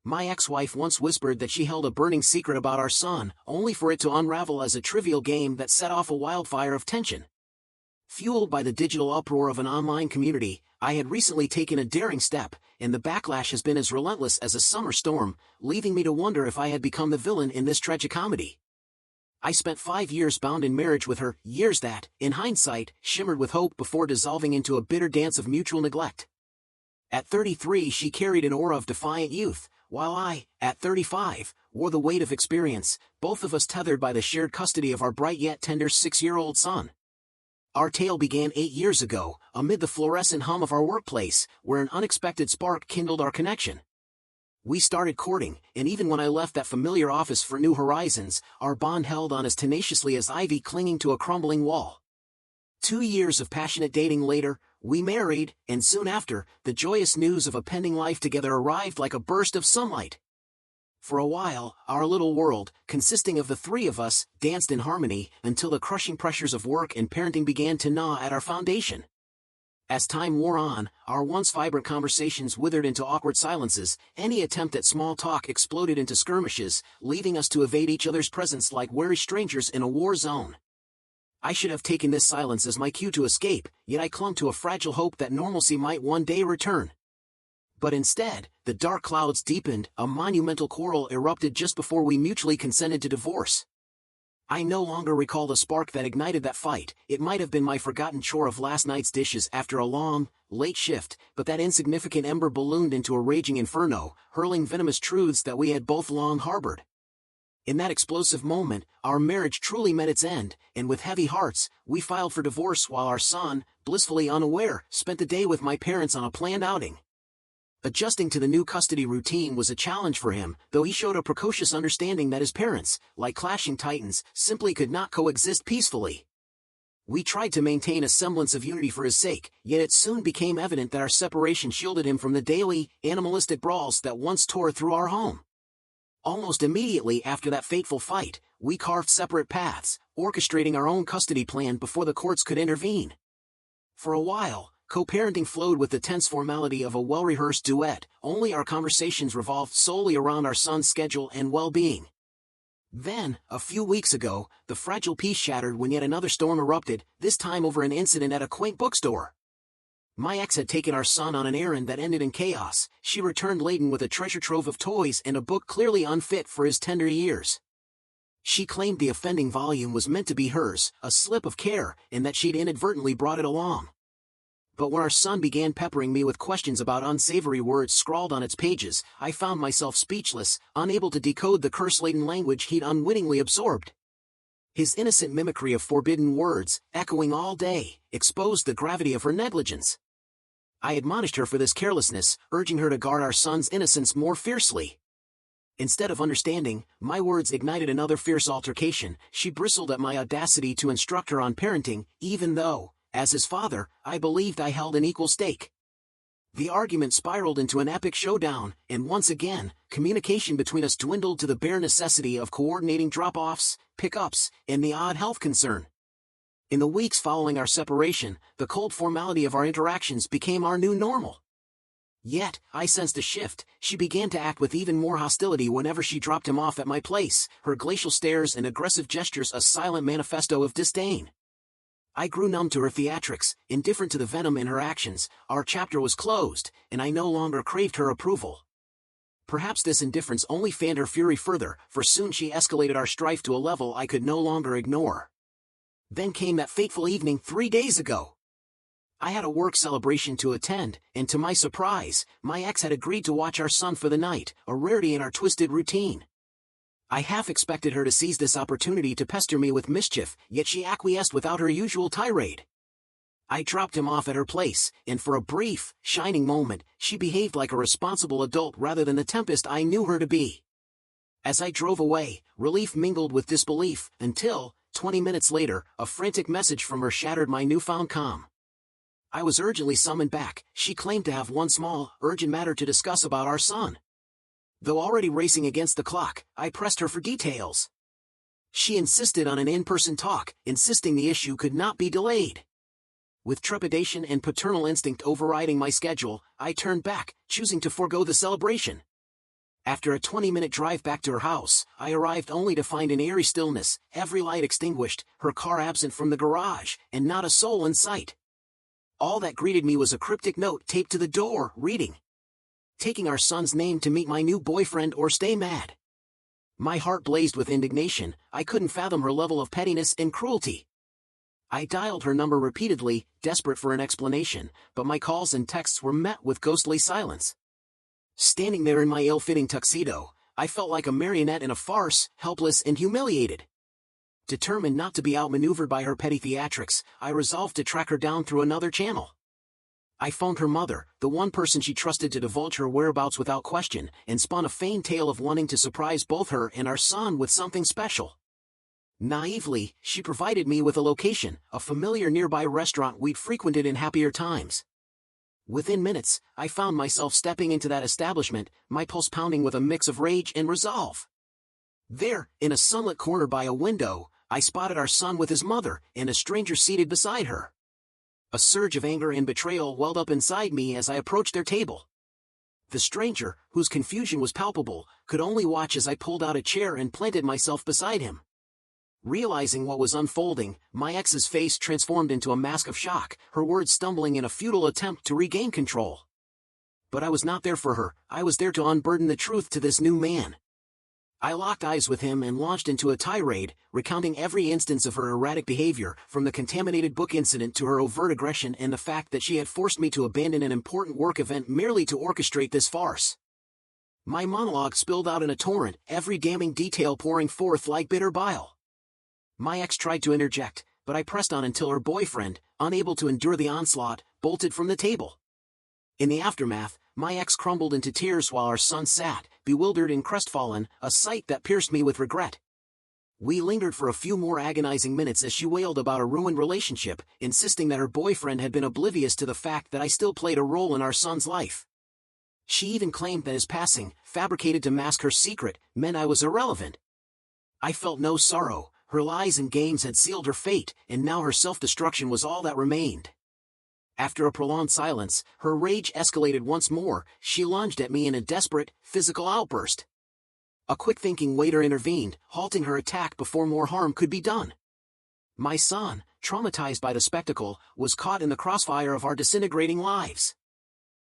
My ex-wife once whispered that she held a burning secret about our son, only for it to unravel as a trivial game that set off a wildfire of tension. Fueled by the digital uproar of an online community, I had recently taken a daring step, and the backlash has been as relentless as a summer storm, leaving me to wonder if I had become the villain in this tragicomedy. I spent 5 years bound in marriage with her, years that, in hindsight, shimmered with hope before dissolving into a bitter dance of mutual neglect. At 33 she carried an aura of defiant youth, while I, at 35, wore the weight of experience, both of us tethered by the shared custody of our bright yet tender 6-year-old son. Our tale began 8 years ago, amid the fluorescent hum of our workplace, where an unexpected spark kindled our connection. We started courting, and even when I left that familiar office for new horizons, our bond held on as tenaciously as ivy clinging to a crumbling wall. 2 years of passionate dating later, we married, and soon after, the joyous news of a pending life together arrived like a burst of sunlight. For a while, our little world, consisting of the 3 of us, danced in harmony until the crushing pressures of work and parenting began to gnaw at our foundation. As time wore on, our once vibrant conversations withered into awkward silences. Any attempt at small talk exploded into skirmishes, leaving us to evade each other's presence like wary strangers in a war zone. I should have taken this silence as my cue to escape, yet I clung to a fragile hope that normalcy might one day return. But instead, the dark clouds deepened, a monumental quarrel erupted just before we mutually consented to divorce. I no longer recall the spark that ignited that fight. It might have been my forgotten chore of last night's dishes after a long, late shift, but that insignificant ember ballooned into a raging inferno, hurling venomous truths that we had both long harbored. In that explosive moment, our marriage truly met its end, and with heavy hearts, we filed for divorce while our son, blissfully unaware, spent the day with my parents on a planned outing. Adjusting to the new custody routine was a challenge for him, though he showed a precocious understanding that his parents, like clashing titans, simply could not coexist peacefully. We tried to maintain a semblance of unity for his sake, yet it soon became evident that our separation shielded him from the daily, animalistic brawls that once tore through our home. Almost immediately after that fateful fight, we carved separate paths, orchestrating our own custody plan before the courts could intervene. For a while, co-parenting flowed with the tense formality of a well-rehearsed duet, only our conversations revolved solely around our son's schedule and well-being. Then, a few weeks ago, the fragile peace shattered when yet another storm erupted, this time over an incident at a quaint bookstore. My ex had taken our son on an errand that ended in chaos. She returned laden with a treasure trove of toys and a book clearly unfit for his tender years. She claimed the offending volume was meant to be hers, a slip of care, and that she'd inadvertently brought it along. But when our son began peppering me with questions about unsavory words scrawled on its pages, I found myself speechless, unable to decode the curse-laden language he'd unwittingly absorbed. His innocent mimicry of forbidden words, echoing all day, exposed the gravity of her negligence. I admonished her for this carelessness, urging her to guard our son's innocence more fiercely. Instead of understanding, my words ignited another fierce altercation. She bristled at my audacity to instruct her on parenting, even though, as his father, I believed I held an equal stake. The argument spiraled into an epic showdown, and once again, communication between us dwindled to the bare necessity of coordinating drop-offs, pick-ups, and the odd health concern. In the weeks following our separation, the cold formality of our interactions became our new normal. Yet, I sensed a shift. She began to act with even more hostility whenever she dropped him off at my place, her glacial stares and aggressive gestures a silent manifesto of disdain. I grew numb to her theatrics, indifferent to the venom in her actions. Our chapter was closed, and I no longer craved her approval. Perhaps this indifference only fanned her fury further, for soon she escalated our strife to a level I could no longer ignore. Then came that fateful evening 3 days ago. I had a work celebration to attend, and to my surprise, my ex had agreed to watch our son for the night, a rarity in our twisted routine. I half expected her to seize this opportunity to pester me with mischief, yet she acquiesced without her usual tirade. I dropped him off at her place, and for a brief, shining moment, she behaved like a responsible adult rather than the tempest I knew her to be. As I drove away, relief mingled with disbelief, until, 20 minutes later, a frantic message from her shattered my newfound calm. I was urgently summoned back. She claimed to have one small, urgent matter to discuss about our son. Though already racing against the clock, I pressed her for details. She insisted on an in-person talk, insisting the issue could not be delayed. With trepidation and paternal instinct overriding my schedule, I turned back, choosing to forego the celebration. After a 20-minute drive back to her house, I arrived only to find an eerie stillness, every light extinguished, her car absent from the garage, and not a soul in sight. All that greeted me was a cryptic note taped to the door, reading, "Taking our son's name to meet my new boyfriend or stay mad." My heart blazed with indignation. I couldn't fathom her level of pettiness and cruelty. I dialed her number repeatedly, desperate for an explanation, but my calls and texts were met with ghostly silence. Standing there in my ill-fitting tuxedo, I felt like a marionette in a farce, helpless and humiliated. Determined not to be outmaneuvered by her petty theatrics, I resolved to track her down through another channel. I phoned her mother, the one person she trusted to divulge her whereabouts without question, and spun a feigned tale of wanting to surprise both her and our son with something special. Naively, she provided me with a location, a familiar nearby restaurant we'd frequented in happier times. Within minutes, I found myself stepping into that establishment, my pulse pounding with a mix of rage and resolve. There, in a sunlit corner by a window, I spotted our son with his mother, and a stranger seated beside her. A surge of anger and betrayal welled up inside me as I approached their table. The stranger, whose confusion was palpable, could only watch as I pulled out a chair and planted myself beside him. Realizing what was unfolding, my ex's face transformed into a mask of shock, her words stumbling in a futile attempt to regain control. But I was not there for her. I was there to unburden the truth to this new man. I locked eyes with him and launched into a tirade, recounting every instance of her erratic behavior, from the contaminated book incident to her overt aggression and the fact that she had forced me to abandon an important work event merely to orchestrate this farce. My monologue spilled out in a torrent, every damning detail pouring forth like bitter bile. My ex tried to interject, but I pressed on until her boyfriend, unable to endure the onslaught, bolted from the table. In the aftermath, my ex crumbled into tears while our son sat, bewildered and crestfallen, a sight that pierced me with regret. We lingered for a few more agonizing minutes as she wailed about a ruined relationship, insisting that her boyfriend had been oblivious to the fact that I still played a role in our son's life. She even claimed that his passing, fabricated to mask her secret, meant I was irrelevant. I felt no sorrow. Her lies and games had sealed her fate, and now her self-destruction was all that remained. After a prolonged silence, her rage escalated once more. She lunged at me in a desperate, physical outburst. A quick-thinking waiter intervened, halting her attack before more harm could be done. My son, traumatized by the spectacle, was caught in the crossfire of our disintegrating lives.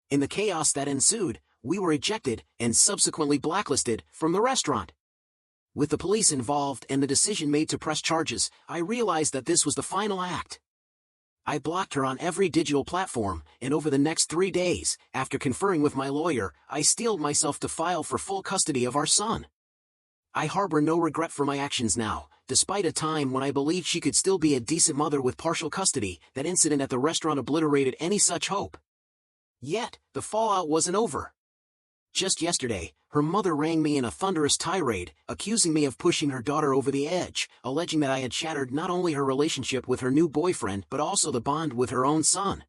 In the chaos that ensued, we were ejected, and subsequently blacklisted, from the restaurant. With the police involved and the decision made to press charges, I realized that this was the final act. I blocked her on every digital platform, and over the next 3 days, after conferring with my lawyer, I steeled myself to file for full custody of our son. I harbor no regret for my actions now, despite a time when I believed she could still be a decent mother with partial custody. That incident at the restaurant obliterated any such hope. Yet, the fallout wasn't over. Just yesterday, her mother rang me in a thunderous tirade, accusing me of pushing her daughter over the edge, alleging that I had shattered not only her relationship with her new boyfriend but also the bond with her own son.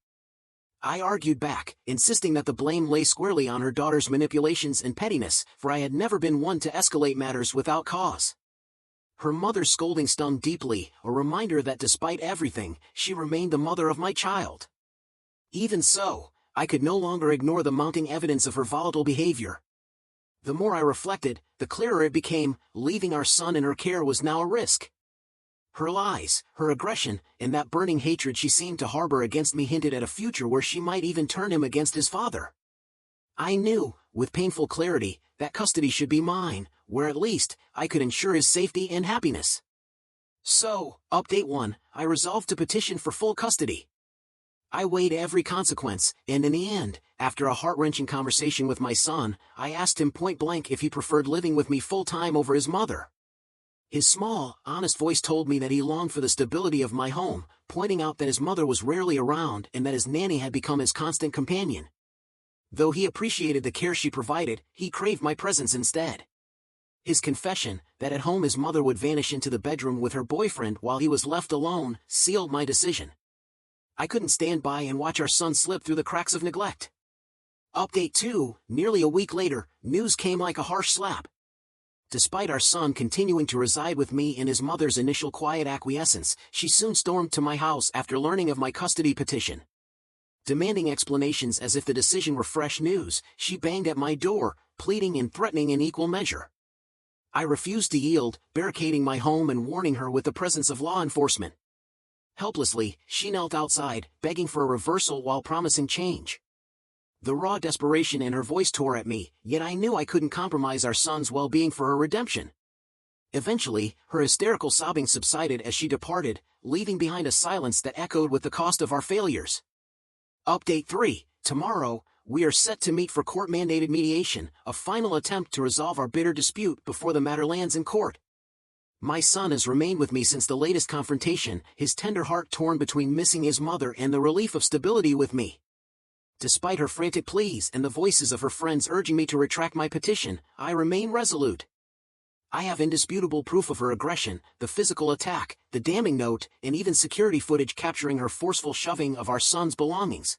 I argued back, insisting that the blame lay squarely on her daughter's manipulations and pettiness, for I had never been one to escalate matters without cause. Her mother's scolding stung deeply, a reminder that despite everything, she remained the mother of my child. Even so, I could no longer ignore the mounting evidence of her volatile behavior. The more I reflected, the clearer it became. Leaving our son in her care was now a risk. Her lies, her aggression, and that burning hatred she seemed to harbor against me hinted at a future where she might even turn him against his father. I knew, with painful clarity, that custody should be mine, where at least, I could ensure his safety and happiness. So, Update 1, I resolved to petition for full custody. I weighed every consequence, and in the end, after a heart-wrenching conversation with my son, I asked him point-blank if he preferred living with me full-time over his mother. His small, honest voice told me that he longed for the stability of my home, pointing out that his mother was rarely around and that his nanny had become his constant companion. Though he appreciated the care she provided, he craved my presence instead. His confession, that at home his mother would vanish into the bedroom with her boyfriend while he was left alone, sealed my decision. I couldn't stand by and watch our son slip through the cracks of neglect. Update 2, nearly a week later, news came like a harsh slap. Despite our son continuing to reside with me and his mother's initial quiet acquiescence, she soon stormed to my house after learning of my custody petition. Demanding explanations as if the decision were fresh news, she banged at my door, pleading and threatening in equal measure. I refused to yield, barricading my home and warning her with the presence of law enforcement. Helplessly, she knelt outside, begging for a reversal while promising change. The raw desperation in her voice tore at me, yet I knew I couldn't compromise our son's well-being for her redemption. Eventually, her hysterical sobbing subsided as she departed, leaving behind a silence that echoed with the cost of our failures. Update 3. Tomorrow, we are set to meet for court-mandated mediation, a final attempt to resolve our bitter dispute before the matter lands in court. My son has remained with me since the latest confrontation, his tender heart torn between missing his mother and the relief of stability with me. Despite her frantic pleas and the voices of her friends urging me to retract my petition, I remain resolute. I have indisputable proof of her aggression, the physical attack, the damning note, and even security footage capturing her forceful shoving of our son's belongings.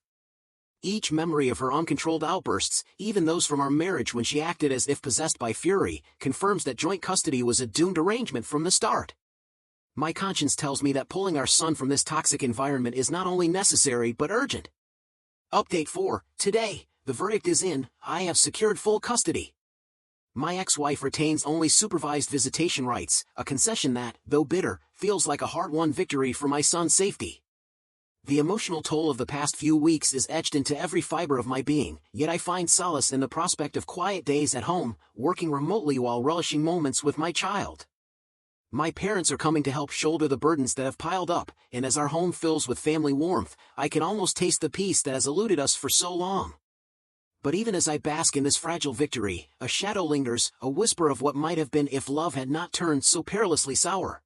Each memory of her uncontrolled outbursts, even those from our marriage when she acted as if possessed by fury, confirms that joint custody was a doomed arrangement from the start. My conscience tells me that pulling our son from this toxic environment is not only necessary but urgent. Update 4. Today, the verdict is in, I have secured full custody. My ex-wife retains only supervised visitation rights, a concession that, though bitter, feels like a hard-won victory for my son's safety. The emotional toll of the past few weeks is etched into every fiber of my being, yet I find solace in the prospect of quiet days at home, working remotely while relishing moments with my child. My parents are coming to help shoulder the burdens that have piled up, and as our home fills with family warmth, I can almost taste the peace that has eluded us for so long. But even as I bask in this fragile victory, a shadow lingers, a whisper of what might have been if love had not turned so perilously sour.